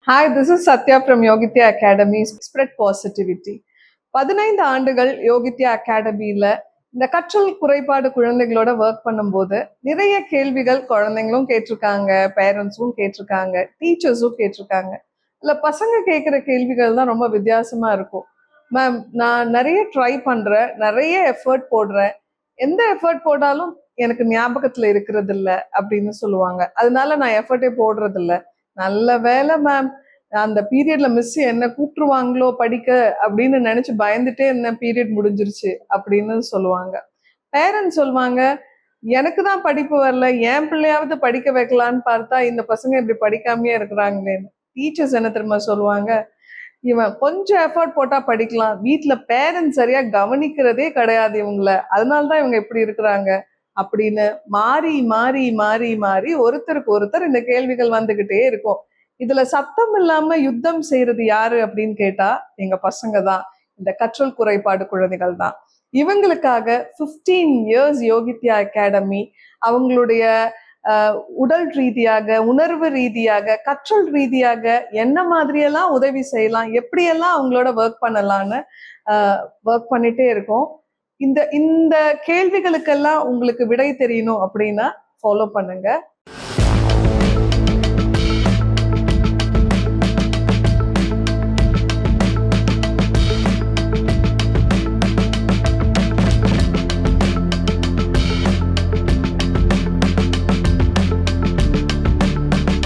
Hi, this is Satya from Yogitya Academy, Spread Positivity. 15 ஆண்டுகள் யோகித்யா அகாடமியில இந்த கற்றல் குறைபாடு குழந்தைகளோட ஒர்க் பண்ணும்போது நிறைய கேள்விகள் குழந்தைங்களும் கேட்டிருக்காங்க, பேரண்ட்ஸும் கேட்டிருக்காங்க, டீச்சர்ஸும் கேட்டிருக்காங்க. இல்ல பசங்க கேட்குற கேள்விகள் தான் ரொம்ப வித்தியாசமா இருக்கும். மேம், நான் நிறைய ட்ரை பண்றேன், நிறைய எஃபர்ட் போடுறேன். எந்த எஃபர்ட் போட்டாலும் எனக்கு ஞாபகத்துல இருக்கிறது இல்ல அப்படின்னு சொல்லுவாங்க. அதனால நான் எஃபர்ட்டே போடுறது இல்ல. நல்ல வேலை மேம், அந்த பீரியட்ல மிஸ் என்ன கூப்பிட்டுருவாங்களோ படிக்க அப்படின்னு நினைச்சு பயந்துட்டே இருந்தேன், பீரியட் முடிஞ்சிருச்சு அப்படின்னு சொல்லுவாங்க. பேரண்ட்ஸ் சொல்லுவாங்க, எனக்கு தான் படிப்பு வரல, என் பிள்ளையாவது படிக்க வைக்கலான்னு பார்த்தா இந்த பசங்க இப்படி படிக்காமயே இருக்கிறாங்களேன்னு. டீச்சர்ஸ் என்ன தெரியுமா சொல்லுவாங்க, இவன் கொஞ்சம் எஃபர்ட் போட்டா படிக்கலாம், வீட்டுல பேரண்ட்ஸ் சரியா கவனிக்கிறதே கிடையாது இவங்கள, அதனாலதான் இவங்க இப்படி இருக்கிறாங்க அப்படின்னு மாறி மாறி மாறி மாறி ஒருத்தருக்கு ஒருத்தர் இந்த கேள்விகள் வந்துகிட்டே இருக்கும். இதுல சத்தம் இல்லாம யுத்தம் செய்யறது யாரு அப்படின்னு கேட்டா எங்க பசங்க தான், இந்த கற்றல் குறைபாடு குழந்தைகள் தான். இவங்களுக்காக 15 இயர்ஸ் யோகித்யா அகாடமி அவங்களுடைய உடல் ரீதியாக, உணர்வு ரீதியாக, கற்றல் ரீதியாக என்ன மாதிரியெல்லாம் உதவி செய்யலாம், எப்படியெல்லாம் அவங்களோட ஒர்க் பண்ணலான்னு ஒர்க் பண்ணிட்டே இருக்கோம். இந்த இந்த கேள்விகளுக்கெல்லாம் உங்களுக்கு விடை தெரியணும் அப்படின்னா ஃபாலோ பண்ணுங்க.